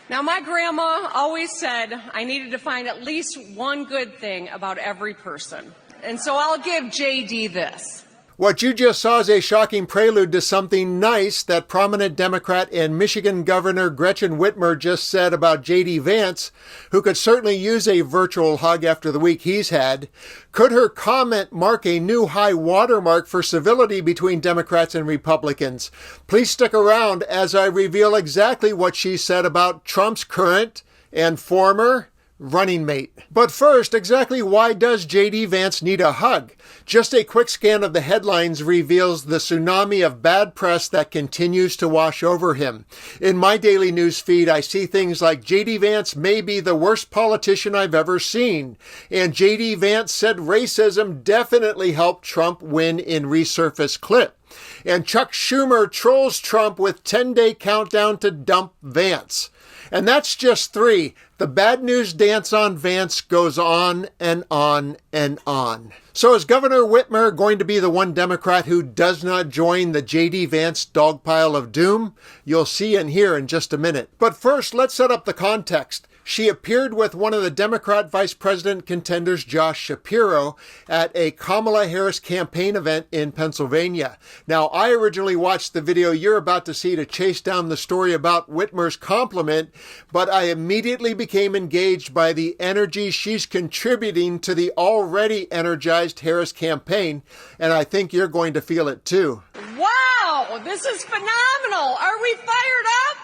Now, my grandma always said I needed to find at least one good thing about every person. And so I'll give JD this. What you just saw is a shocking prelude to something nice that prominent Democrat and Michigan Governor Gretchen Whitmer just said about JD Vance, who could certainly use a virtual hug after the week he's had. Could her comment mark a new high watermark for civility between Democrats and Republicans? Please stick around as I reveal exactly what she said about Trump's current and former running mate. But first, exactly why does JD Vance need a hug? Just a quick scan of the headlines reveals the tsunami of bad press that continues to wash over him. In my daily news feed, I see things like JD Vance may be the worst politician I've ever seen. And JD Vance said racism definitely helped Trump win in resurfaced clip. And Chuck Schumer trolls Trump with 10-day countdown to dump Vance. And that's just three. The bad news dance on Vance goes on and on and on. So is Governor Whitmer going to be the one Democrat who does not join the JD Vance dogpile of doom? You'll see and hear in just a minute. But first, let's set up the context. She appeared with one of the Democrat vice president contenders, Josh Shapiro, at a Kamala Harris campaign event in Pennsylvania. Now, I originally watched the video you're about to see to chase down the story about Whitmer's compliment, but I immediately became engaged by the energy she's contributing to the already energized Harris campaign, and I think you're going to feel it too. Wow, this is phenomenal. Are we fired up?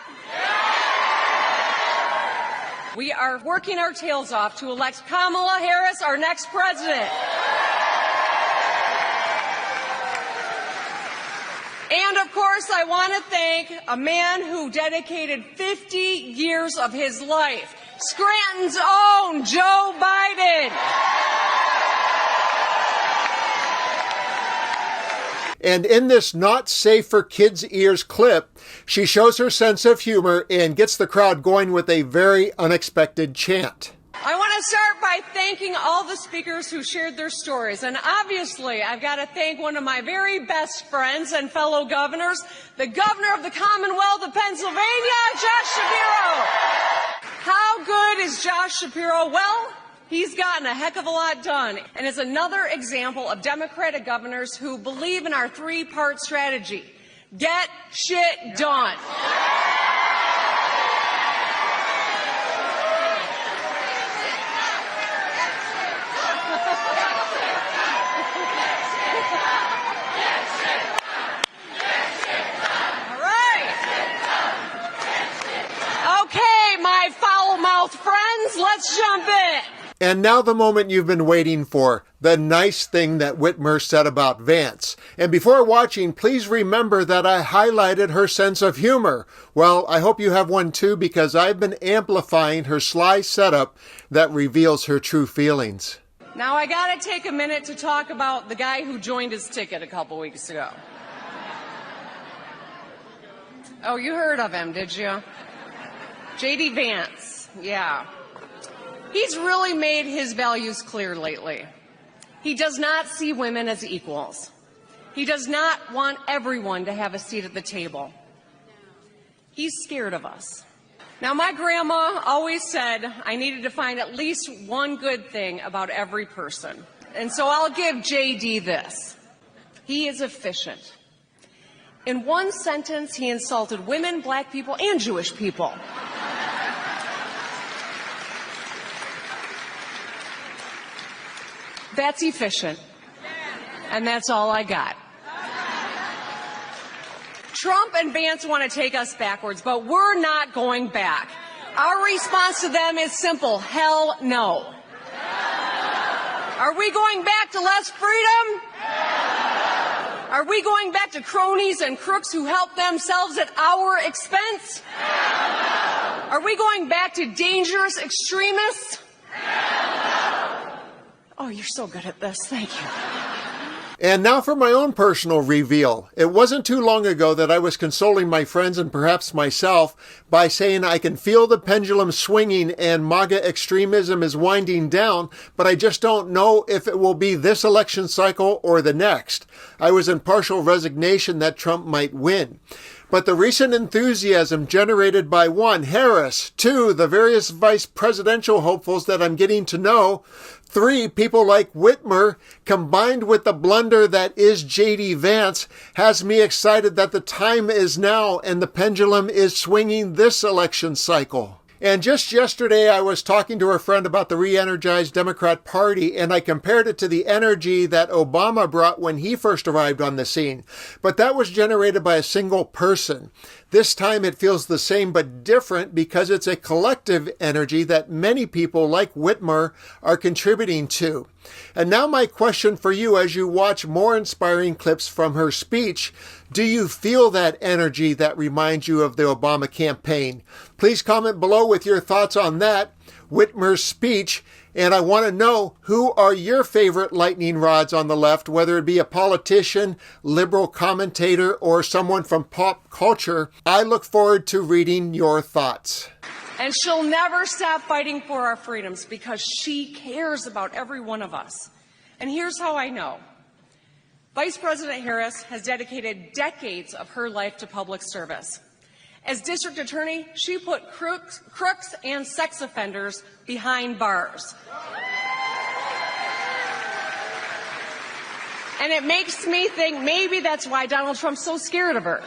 We are working our tails off to elect Kamala Harris, our next president. And of course, I want to thank a man who dedicated 50 years of his life, Scranton's own Joe Biden. And in this not safe for kids' ears clip, she shows her sense of humor and gets the crowd going with a very unexpected chant. I want to start by thanking all the speakers who shared their stories. And obviously, I've got to thank one of my very best friends and fellow governors, the governor of the Commonwealth of Pennsylvania, Josh Shapiro. How good is Josh Shapiro? Well, he's gotten a heck of a lot done, and is another example of Democratic governors who believe in our three-part strategy. Get shit done. All right. Okay, my foul-mouthed friends, let's jump in. And now the moment you've been waiting for, the nice thing that Whitmer said about Vance. And before watching, please remember that I highlighted her sense of humor. Well, I hope you have one too, because I've been amplifying her sly setup that reveals her true feelings. Now I gotta take a minute to talk about the guy who joined his ticket a couple weeks ago. Oh, you heard of him, did you? JD Vance, yeah. He's really made his values clear lately. He does not see women as equals. He does not want everyone to have a seat at the table. He's scared of us. Now, my grandma always said I needed to find at least one good thing about every person. And so I'll give JD this. He is efficient. In one sentence, he insulted women, black people, and Jewish people. That's efficient. And that's all I got. Trump and Vance want to take us backwards, but we're not going back. Our response to them is simple: hell no. Are we going back to less freedom? Are we going back to cronies and crooks who help themselves at our expense? Are we going back to dangerous extremists? Oh, you're so good at this. Thank you. And now for my own personal reveal. It wasn't too long ago that I was consoling my friends and perhaps myself by saying I can feel the pendulum swinging and MAGA extremism is winding down, but I just don't know if it will be this election cycle or the next. I was in partial resignation that Trump might win. But the recent enthusiasm generated by 1, Harris, 2, the various vice presidential hopefuls that I'm getting to know, 3, people like Whitmer, combined with the blunder that is JD Vance, has me excited that the time is now and the pendulum is swinging this election cycle. And just yesterday, I was talking to a friend about the re-energized Democrat Party, and I compared it to the energy that Obama brought when he first arrived on the scene. But that was generated by a single person. This time it feels the same but different because it's a collective energy that many people like Whitmer are contributing to. And now my question for you as you watch more inspiring clips from her speech, do you feel that energy that reminds you of the Obama campaign? Please comment below with your thoughts on that, Whitmer's speech, and I want to know, who are your favorite lightning rods on the left, whether it be a politician, liberal commentator, or someone from pop culture? I look forward to reading your thoughts. And she'll never stop fighting for our freedoms because she cares about every one of us. And here's how I know. Vice President Harris has dedicated decades of her life to public service. As district attorney, she put crooks and sex offenders behind bars. And it makes me think maybe that's why Donald Trump's so scared of her.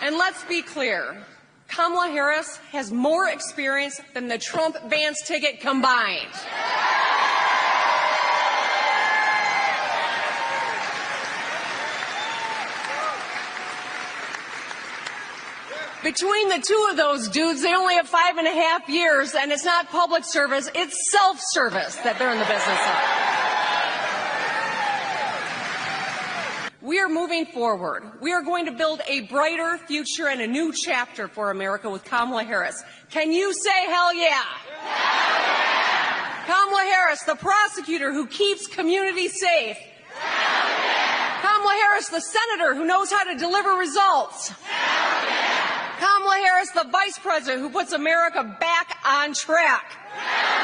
And let's be clear, Kamala Harris has more experience than the Trump-Vance ticket combined. Between the two of those dudes, they only have 5.5 years, and it's not public service, it's self-service that they're in the business of. We are moving forward. We are going to build a brighter future and a new chapter for America with Kamala Harris. Can you say hell yeah? Hell yeah! Kamala Harris, the prosecutor who keeps communities safe. Hell yeah! Kamala Harris, the senator who knows how to deliver results. Hell yeah! Kamala Harris, the vice president who puts America back on track. Hell